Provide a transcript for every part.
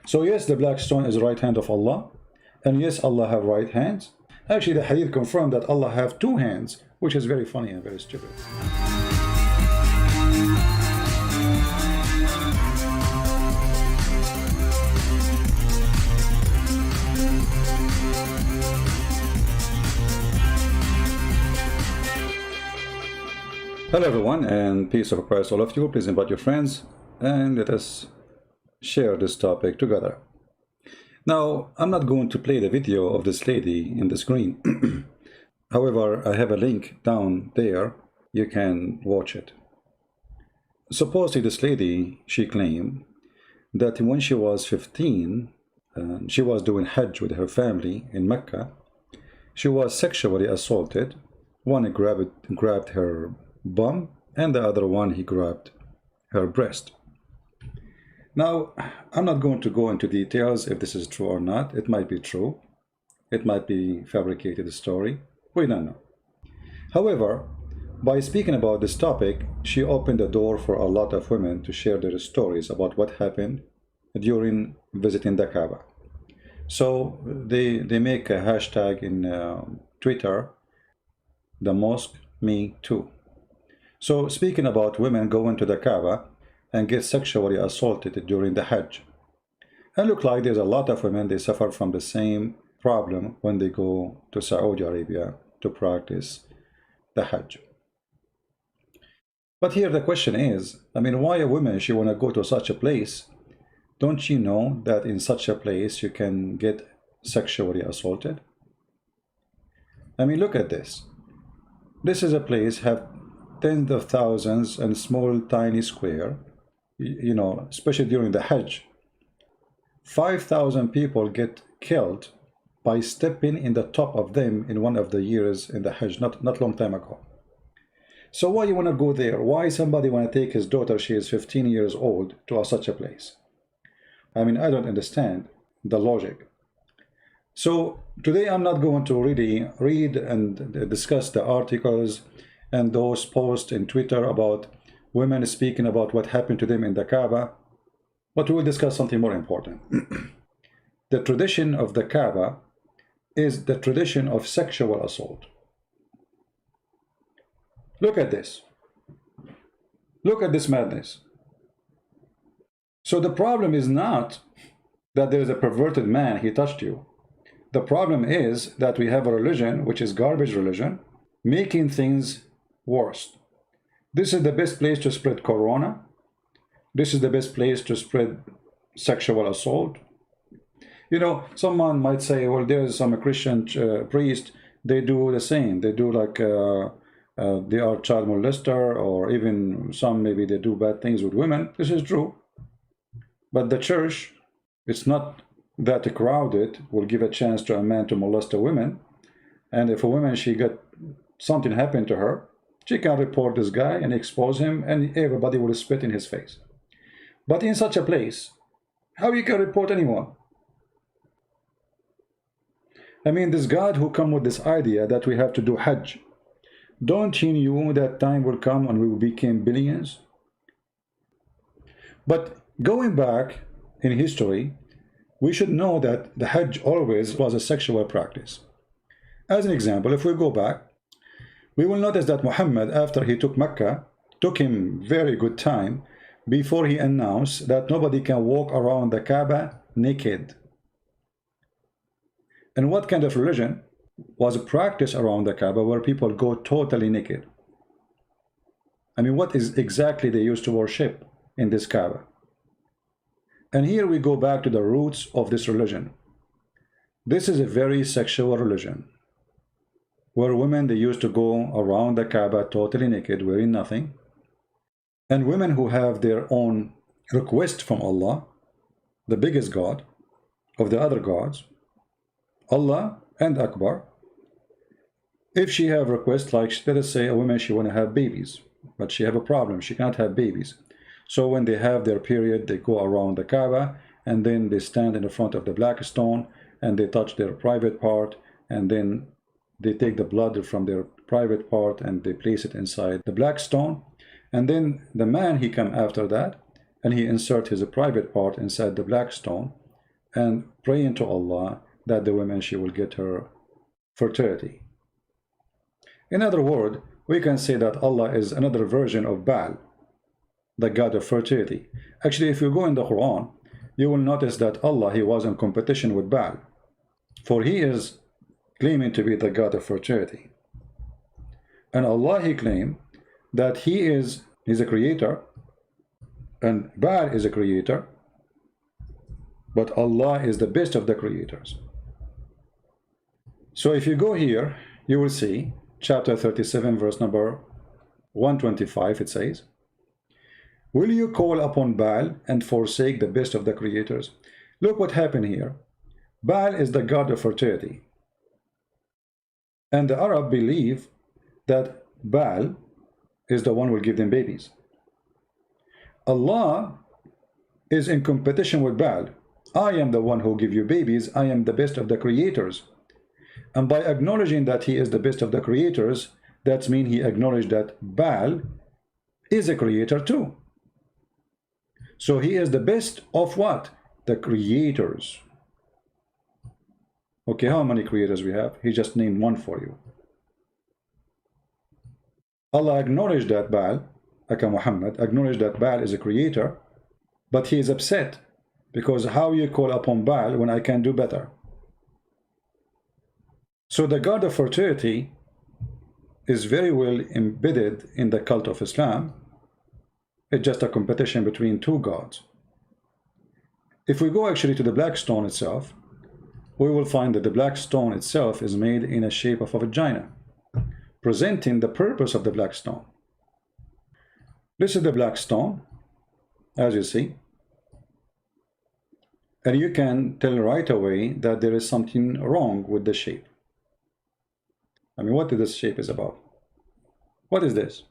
So yes, the black stone is the right hand of Allah, and yes, Allah have right hands. Actually, the hadith confirmed that Allah have two hands, which is very funny and very stupid. Hello everyone, and peace of Christ all of you. Please invite your friends and let us share this topic together. Now, I'm not going to play the video of this lady in the screen. However, I have a link down there. You can watch it. Supposedly this lady, she claimed that when she was 15, she was doing Hajj with her family in Mecca. She was sexually assaulted. One grabbed her bum, and the other one he grabbed her breast. Now, I'm not going to go into details if this is true or not. It might be true. It might be fabricated story. We don't know. However, by speaking about this topic, she opened the door for a lot of women to share their stories about what happened during visiting the Kaaba. So they make a hashtag in Twitter, the mosque me too. So speaking about women going to the Kaaba and get sexually assaulted during the Hajj. And look like there's a lot of women, they suffer from the same problem when they go to Saudi Arabia to practice the Hajj. But here the question is, why a woman, she want to go to such a place? Don't you know that in such a place you can get sexually assaulted? Look at this. This is a place have tens of thousands and small tiny square, especially during the Hajj. 5,000 people get killed by stepping in the top of them in one of the years in the Hajj, not long time ago. So why you want to go there? Why somebody want to take his daughter, she is 15 years old, to such a place? I don't understand the logic. So today I'm not going to really read and discuss the articles and those posts in Twitter about women speaking about what happened to them in the Kaaba, but we will discuss something more important. The tradition of the Kaaba is the tradition of sexual assault. Look at this. Look at this madness. So the problem is not that there is a perverted man, he touched you. The problem is that we have a religion, which is garbage religion, making things worse. This is the best place to spread corona. This is the best place to spread sexual assault. Someone might say, well, there's some Christian priest, they do the same. They do like they are child molester, or even some maybe they do bad things with women. This is true. But the church, it's not that crowded, will give a chance to a man to molest a woman. And if a woman, she got something happened to her, she can report this guy and expose him, and everybody will spit in his face. But in such a place, how you can report anyone? This God who come with this idea that we have to do Hajj, don't he knew that time will come and we will become billions? But going back in history, we should know that the Hajj always was a sexual practice. As an example, if we go back, we will notice that Muhammad, after he took Mecca, took him very good time before he announced that nobody can walk around the Kaaba naked. And what kind of religion was a practice around the Kaaba where people go totally naked? What is exactly they used to worship in this Kaaba? And here we go back to the roots of this religion. This is a very sexual religion, where women, they used to go around the Kaaba totally naked, wearing nothing. And women who have their own request from Allah, the biggest God of the other gods, Allah and Akbar, if she have request, like let us say a woman, she want to have babies, but she have a problem, she cannot have babies. So when they have their period, they go around the Kaaba, and then they stand in the front of the black stone, and they touch their private part, and then they take the blood from their private part and they place it inside the black stone. And then the man, he come after that, and he insert his private part inside the black stone, and praying to Allah that the woman, she will get her fertility. In other words, we can say that Allah is another version of Baal, the god of fertility. Actually, if you go in the Quran, you will notice that Allah, he was in competition with Baal, for he is claiming to be the god of fertility. And Allah, he claimed that he's a creator, and Baal is a creator, but Allah is the best of the creators. So if you go here, you will see chapter 37, verse number 125, it says, will you call upon Baal and forsake the best of the creators? Look what happened here. Baal is the god of fertility. And the Arab believe that Baal is the one who will give them babies. Allah is in competition with Baal. I am the one who give you babies. I am the best of the creators. And by acknowledging that he is the best of the creators, that means he acknowledged that Baal is a creator too. So he is the best of what? The creators. Okay, how many creators we have? He just named one for you. Allah acknowledged that Baal, Aka Muhammad, acknowledged that Baal is a creator, but he is upset because how you call upon Baal when I can do better? So the god of fertility is very well embedded in the cult of Islam. It's just a competition between two gods. If we go actually to the black stone itself, we will find that the black stone itself is made in a shape of a vagina, presenting the purpose of the black stone. This is the black stone, as you see. And you can tell right away that there is something wrong with the shape. I mean, what this shape is about? What is this?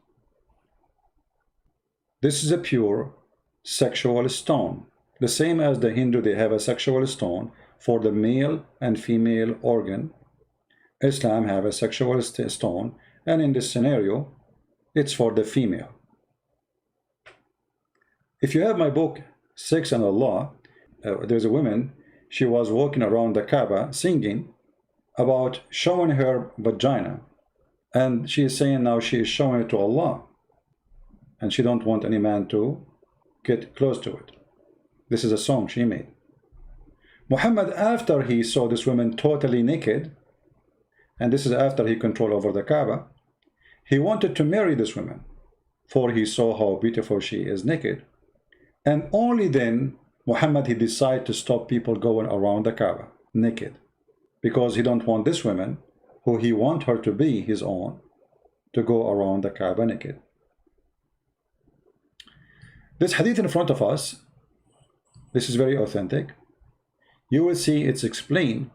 This is a pure sexual stone. The same as the Hindu, they have a sexual stone for the male and female organ. Islam have a sexual stone, and in this scenario, it's for the female. If you have my book, Sex and Allah, there's a woman, she was walking around the Kaaba singing about showing her vagina. And she is saying now she is showing it to Allah. And she don't want any man to get close to it. This is a song she made. Muhammad, after he saw this woman totally naked, and this is after he controlled over the Kaaba, he wanted to marry this woman, for he saw how beautiful she is naked. And only then, Muhammad, he decided to stop people going around the Kaaba naked, because he don't want this woman, who he want her to be his own, to go around the Kaaba naked. This hadith in front of us, this is very authentic. You will see it's explained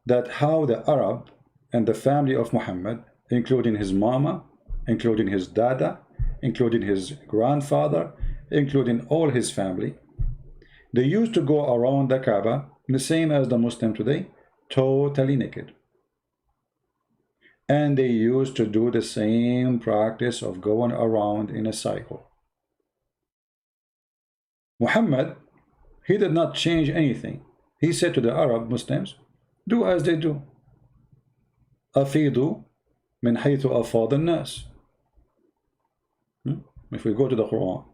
that how the Arab and the family of Muhammad, including his mama, including his dada, including his grandfather, including all his family, they used to go around the Kaaba the same as the Muslim today, totally naked. And they used to do the same practice of going around in a cycle. Muhammad, he did not change anything. He said to the Arab Muslims, do as they do. أفيدوا من حيث أفاض الناس. If we go to the Quran,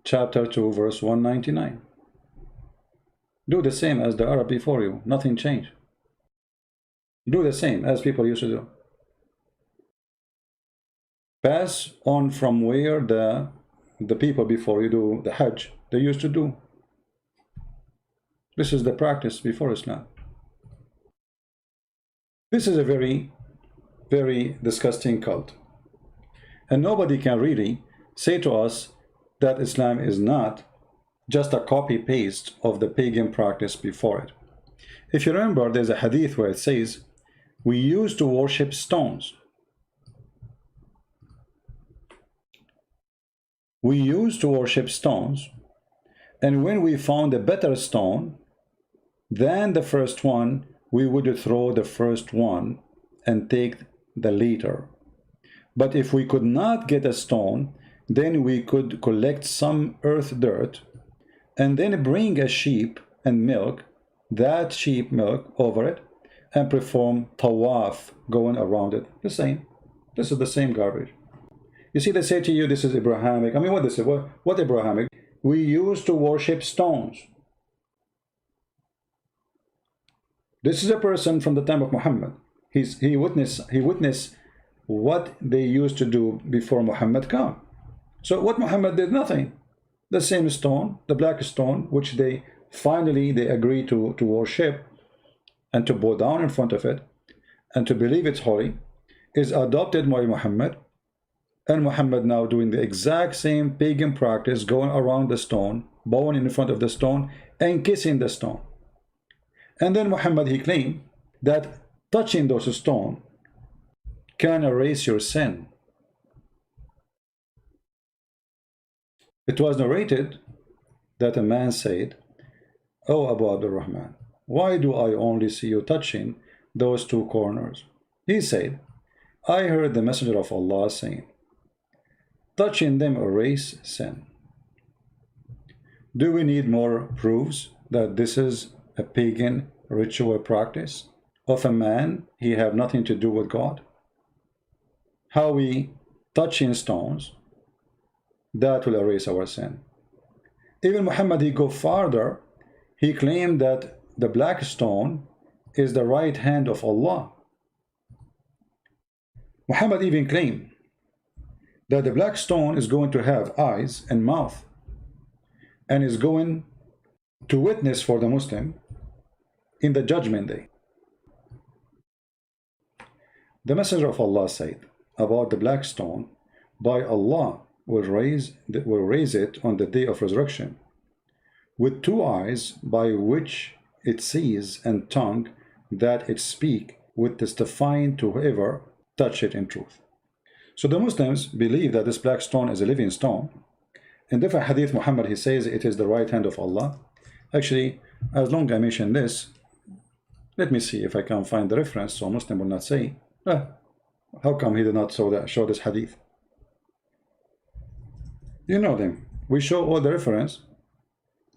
chapter 2, verse 199. Do the same as the Arab before you. Nothing changed. Do the same as people used to do. Pass on from where the people before you do the Hajj, they used to do. This is the practice before Islam. This is a very, very disgusting cult. And nobody can really say to us that Islam is not just a copy-paste of the pagan practice before it. If you remember, there's a hadith where it says, we used to worship stones. We used to worship stones, and when we found a better stone than the first one, we would throw the first one and take the later. But if we could not get a stone, then we could collect some earth dirt, and then bring a sheep and milk that sheep milk over it and perform tawaf going around it. The same. This is the same garbage. You see, they say to you, this is Abrahamic. I mean, what they say? What Abrahamic? We used to worship stones. This is a person from the time of Muhammad. He witnessed what they used to do before Muhammad came. So what Muhammad did, nothing. The same stone, the black stone, which they finally agreed to worship and to bow down in front of it and to believe it's holy, is adopted by Muhammad, and Muhammad now doing the exact same pagan practice, going around the stone, bowing in front of the stone and kissing the stone. And then Muhammad, he claimed that touching those stones can erase your sin. It was narrated that a man said, "Oh, Abu Abdurrahman, why do I only see you touching those two corners?" He said, "I heard the Messenger of Allah saying, touching them erase sin." Do we need more proofs that this is a pagan ritual practice of a man he have nothing to do with God? How we touching stones, that will erase our sin. Even Muhammad, he go farther. He claimed that the black stone is the right hand of Allah. Muhammad even claimed that the black stone is going to have eyes and mouth and is going to witness for the Muslim in the judgment day. The Messenger of Allah said about the black stone, by Allah will raise it on the day of resurrection with two eyes by which it sees and tongue that it speak with testifying to whoever touch it in truth. So the Muslims believe that this black stone is a living stone. In different hadith, Muhammad, he says it is the right hand of Allah. Actually, as long as I mention this, let me see if I can find the reference so Muslim will not say, how come he did not show this hadith? You know them. We show all the reference,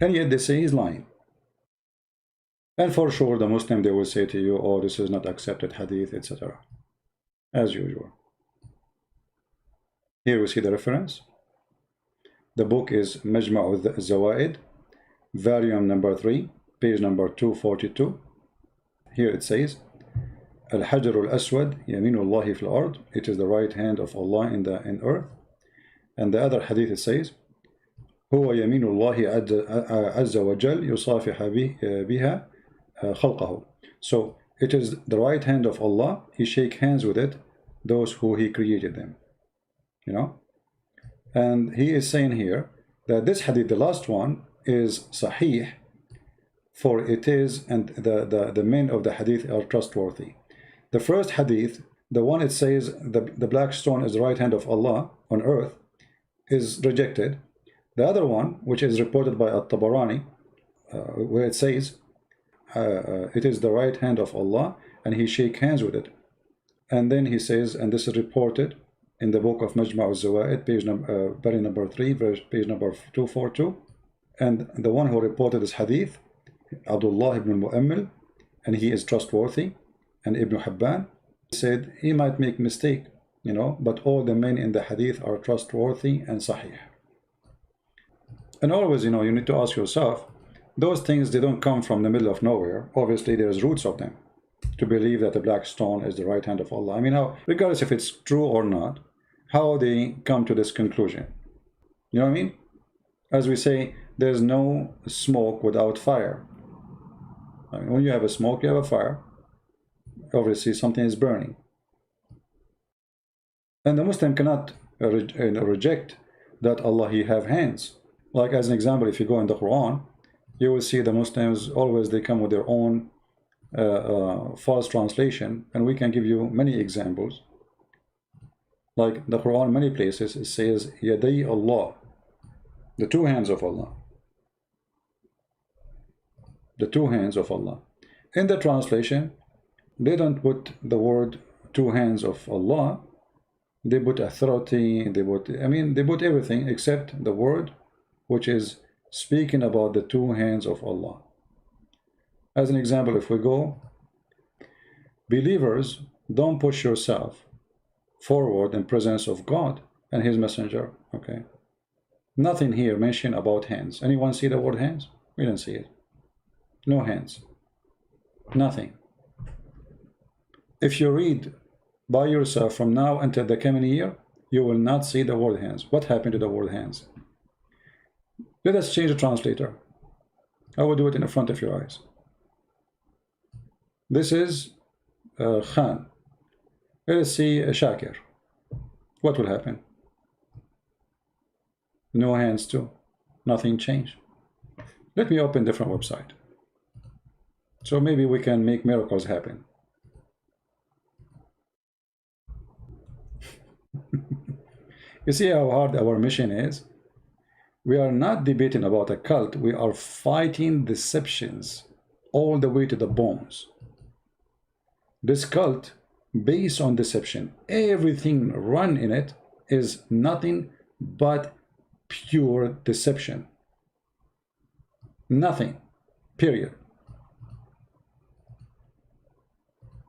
and yet they say he's lying. And for sure, the Muslim, they will say to you, oh, this is not accepted hadith, etc. As usual. Here we see the reference. The book is Majma' al-Zawaid, volume number 3, page number 242. Here it says, Al-Hajar al-Aswad, Yaminullahi fil ard. It is the right hand of Allah in earth. And the other hadith it says, هو يمين الله عز وجل يصافح بها خلقه. So it is the right hand of Allah. He shake hands with it, those who He created them. You know? And he is saying here that this hadith, the last one, is sahih, for it is, and the men of the hadith are trustworthy. The first hadith, the one it says the black stone is the right hand of Allah on earth, is rejected. The other one, which is reported by At-Tabarani, where it says it is the right hand of Allah and He shake hands with it. And then he says, and this is reported in the book of Majma' al-Zawaid, page number 3, verse page number 242. And the one who reported this hadith, Abdullah ibn Mu'ammil, and he is trustworthy, and Ibn Hibban said he might make mistake, you know, but all the men in the hadith are trustworthy and sahih. And always, you know, you need to ask yourself, those things, they don't come from the middle of nowhere. Obviously, there's roots of them to believe that the black stone is the right hand of Allah. I mean, how, regardless if it's true or not, how they come to this conclusion. You know what I mean? As we say, there's no smoke without fire. I mean, when you have a smoke, you have a fire. Obviously, something is burning. And the Muslim cannot reject that Allah, He have hands. Like as an example, if you go in the Quran, you will see the Muslims always, they come with their own false translation, and we can give you many examples. Like the Quran, many places it says Yaday Allah, the two hands of Allah. The two hands of Allah. In the translation, they don't put the word two hands of Allah. They put authority, they put, I mean, they put everything except the word which is speaking about the two hands of Allah. As an example, if we go, believers, don't push yourself forward in presence of God and his messenger. Okay, nothing here mentioned about hands. Anyone see the word hands? We don't see it. No hands, nothing. If you read by yourself from now until the coming year, you will not see the word hands. What happened to the word hands? Let us change the translator. I will do it in the front of your eyes. This is Khan. Let us see Shakir. What will happen? No hands too. Nothing changed. Let me open different website. So maybe we can make miracles happen. You see how hard our mission is? We are not debating about a cult. We are fighting deceptions all the way to the bones. This cult, based on deception, everything run in it is nothing but pure deception. Nothing, period.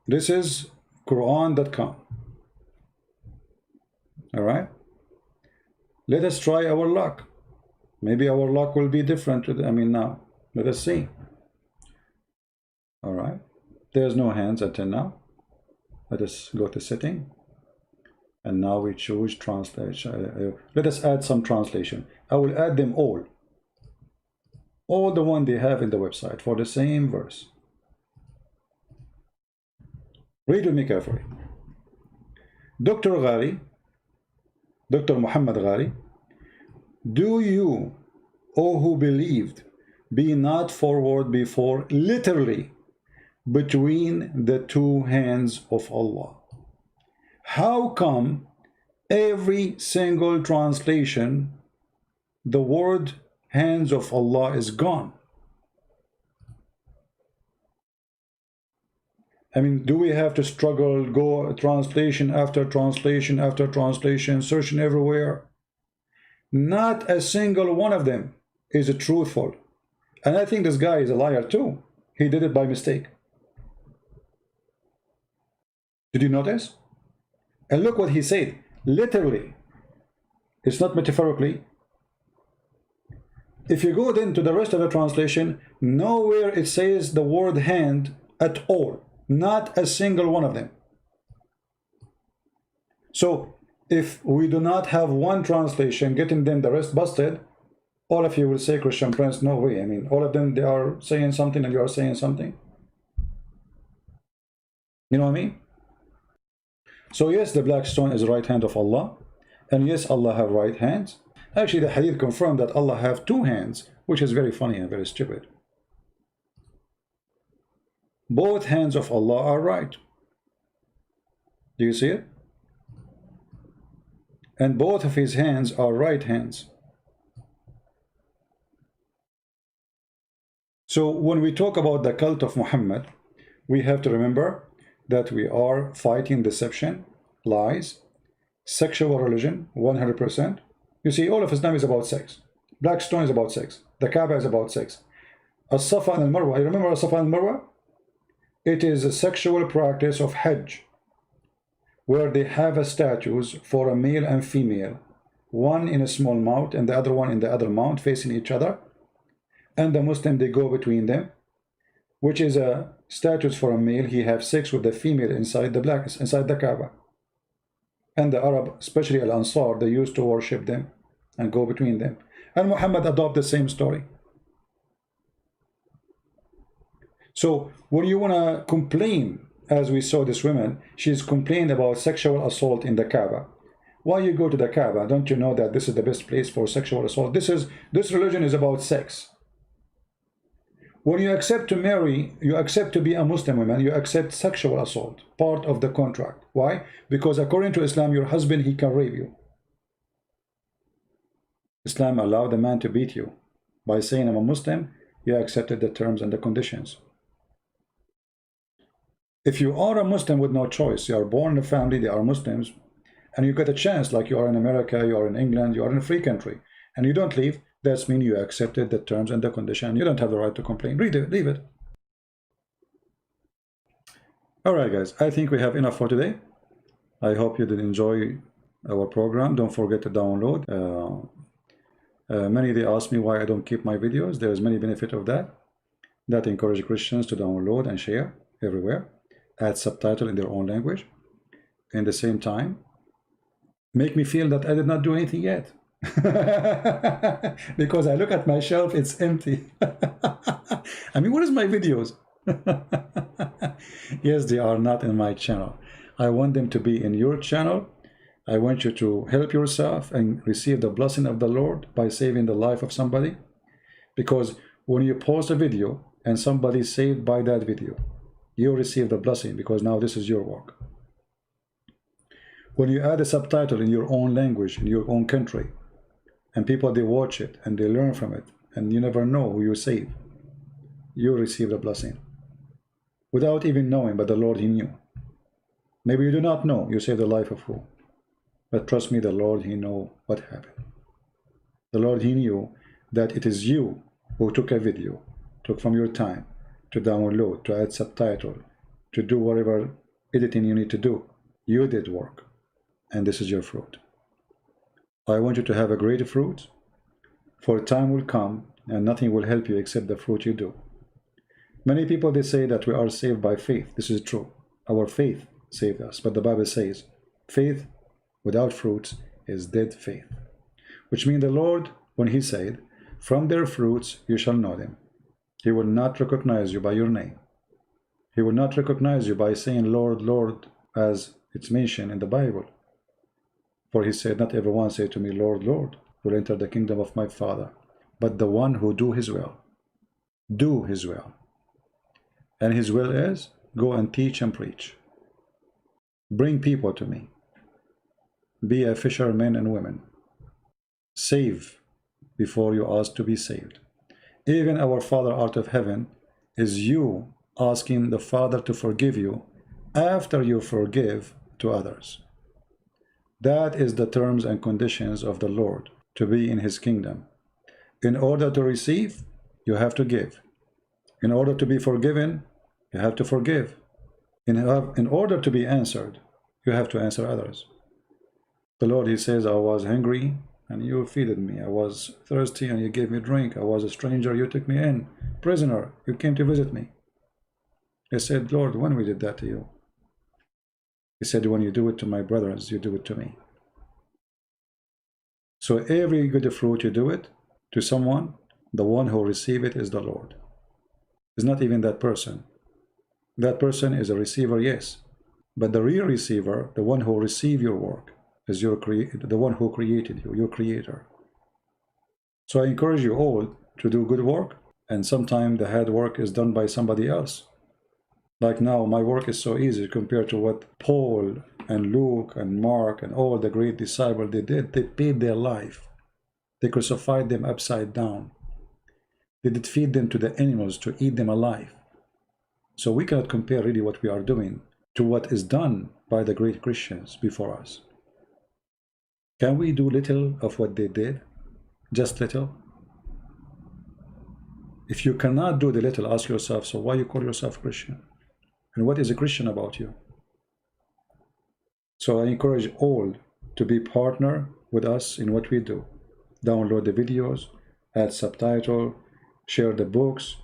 This is Quran.com. All right, let us try our luck. Maybe our luck will be different. Now let us see. All right, there's no hands until now. Let us go to setting, and now we choose translation. Let us add some translation. I will add them all the one they have in the website for the same verse. Read with me carefully. Dr. Ghali, Dr. Muhammad Ghali, do you, O who believed, be not forward before, literally, between the two hands of Allah. How come every single translation, the word hands of Allah is gone? Do we have to struggle, go translation after translation after translation, searching everywhere? Not a single one of them is truthful. And I think this guy is a liar too. He did it by mistake. Did you notice? And look what he said. Literally. It's not metaphorically. If you go then to the rest of the translation, nowhere it says the word hand at all. Not a single one of them. So if we do not have one translation getting them the rest busted, all of you will say, Christian Prince, no way. All of them, they are saying something and you are saying something. You know what I mean? So yes, the black stone is the right hand of Allah. And yes, Allah have right hands. Actually, the hadith confirmed that Allah have two hands, which is very funny and very stupid. Both hands of Allah are right. Do you see it? And both of his hands are right hands. So when we talk about the cult of Muhammad, we have to remember that we are fighting deception, lies, sexual religion, 100%. You see, all of Islam is about sex. Black stone is about sex. The Kaaba is about sex. As-Safa and Al-Marwa, you remember As-Safa and Al-Marwa? It is a sexual practice of Hajj, where they have statues for a male and female, one in a small mount and the other one in the other mount, facing each other. And the Muslim, they go between them, which is a statues for a male. He have sex with the female inside the Kaaba. And the Arab, especially Al-Ansar, they used to worship them and go between them. And Muhammad adopted the same story. So when you want to complain, as we saw this woman, she's complained about sexual assault in the Kaaba. Why you go to the Kaaba? Don't you know that this is the best place for sexual assault? This religion is about sex. When you accept to marry, you accept to be a Muslim woman, you accept sexual assault, part of the contract. Why? Because according to Islam, your husband, he can rape you. Islam allowed the man to beat you. By saying I'm a Muslim, you accepted the terms and the conditions. If you are a Muslim with no choice, you are born in a family, they are Muslims, and you get a chance, like you are in America, you are in England, you are in a free country, and you don't leave, That means you accepted the terms and the condition. You don't have the right to complain. Read it, leave it. All right, guys, I think we have enough for today. I hope you did enjoy our program. Don't forget to download. Many, they ask me why I don't keep my videos. There's many benefit of that. That encourage Christians to download and share everywhere. Add subtitle in their own language. In the same time, make me feel that I did not do anything yet. Because I look at my shelf, it's empty. I mean, what is my videos? Yes, they are not in my channel. I want them to be in your channel. I want you to help yourself and receive the blessing of the Lord by saving the life of somebody. Because when you post a video and somebody is saved by that video, you receive the blessing, because now this is your work. When you add a subtitle in your own language, in your own country, and people, they watch it and they learn from it, and you never know who you save, you receive the blessing. Without even knowing, but the Lord, He knew. Maybe you do not know, you save the life of who? But trust me, the Lord, He know what happened. The Lord, He knew that it is you who took a video, took from your time to download, to add subtitle, to do whatever editing you need to do. You did work, and this is your fruit. I want you to have a great fruit, for time will come and nothing will help you except the fruit you do. Many people, they say that we are saved by faith. This is true. Our faith saved us. But the Bible says, faith without fruits is dead faith. Which means the Lord, when He said, from their fruits you shall know them. He will not recognize you by your name. He will not recognize you by saying, Lord, Lord, as it's mentioned in the Bible. For He said, not everyone say to me, Lord, Lord, will enter the kingdom of my Father, but the one who do His will. Do His will. And His will is, go and teach and preach. Bring people to me. Be a fisherman and women. Save before you ask to be saved. Even our Father art of heaven is you asking the Father to forgive you after you forgive to others. That is the terms and conditions of the Lord to be in His kingdom. In order to receive, you have to give. In order to be forgiven, you have to forgive. In order to be answered, you have to answer others. The Lord, He says, I was hungry and you feeded me. I was thirsty and you gave me drink. I was a stranger, you took me in. Prisoner, you came to visit me. I said, Lord, when we did that to you? He said, when you do it to my brothers, you do it to me. So every good fruit you do it to someone, the one who receive it is the Lord. It's not even that person. That person is a receiver, yes. But the real receiver, the one who receive your work, is the one who created you, your creator. So I encourage you all to do good work, and sometimes the hard work is done by somebody else. Like now, my work is so easy compared to what Paul and Luke and Mark and all the great disciples they did. They paid their life. They crucified them upside down. They did feed them to the animals to eat them alive. So we cannot compare really what we are doing to what is done by the great Christians before us. Can we do little of what they did? Just little? If you cannot do the little, ask yourself, so why you call yourself Christian? And what is a Christian about you? So I encourage all to be partner with us in what we do. Download the videos, add subtitle, share the books,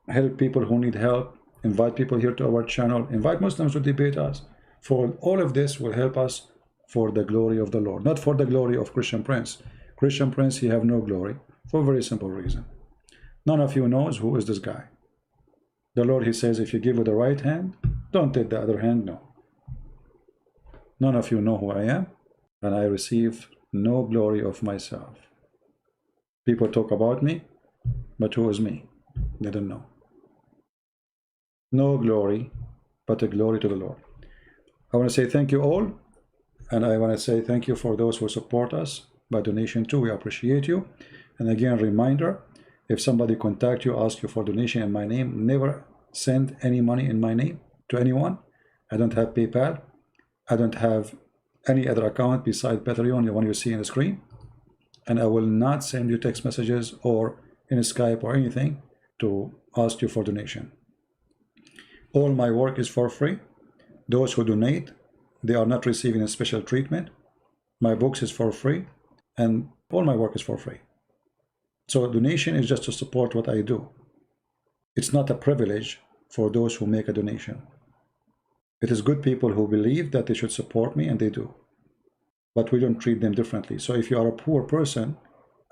help people who need help, invite people here to our channel, invite Muslims to debate us. For all of this will help us for the glory of the Lord, not for the glory of Christian Prince. Christian Prince, he have no glory for a very simple reason. None of you knows who is this guy. The Lord, He says, if you give with the right hand, don't take the other hand, no. None of you know who I am, and I receive no glory of myself. People talk about me, but who is me? They don't know. No glory, but a glory to the Lord. I want to say thank you all, and I want to say thank you for those who support us by donation too. We appreciate you. And again, reminder, if somebody contact you, ask you for donation in my name, never send any money in my name to anyone. I don't have PayPal. I don't have any other account besides Patreon, the one you see on the screen. and I will not send you text messages or in Skype or anything to ask you for donation. All my work is for free. Those who donate, they are not receiving a special treatment. My books is for free, and all my work is for free. So donation is just to support what I do. It's not a privilege for those who make a donation. It is good people who believe that they should support me, and they do. But we don't treat them differently. So if you are a poor person,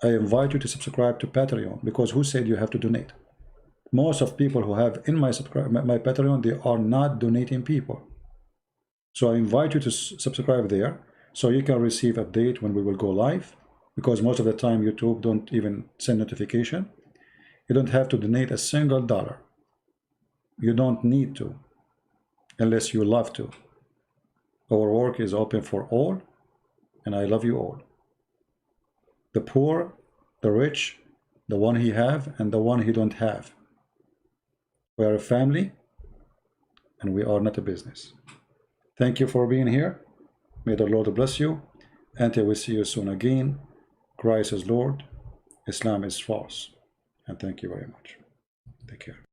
I invite you to subscribe to Patreon, because who said you have to donate? Most of people who have in my Patreon, they are not donating people. So I invite you to subscribe there, so you can receive update when we will go live, because most of the time YouTube don't even send notification. You don't have to donate a single dollar. You don't need to, unless you love to. Our work is open for all, and I love you all. The poor, the rich, the one he have, and the one he don't have. We are a family, and we are not a business. Thank you for being here. May the Lord bless you. Until we see you soon again. Christ is Lord. Islam is false. And thank you very much. Take care.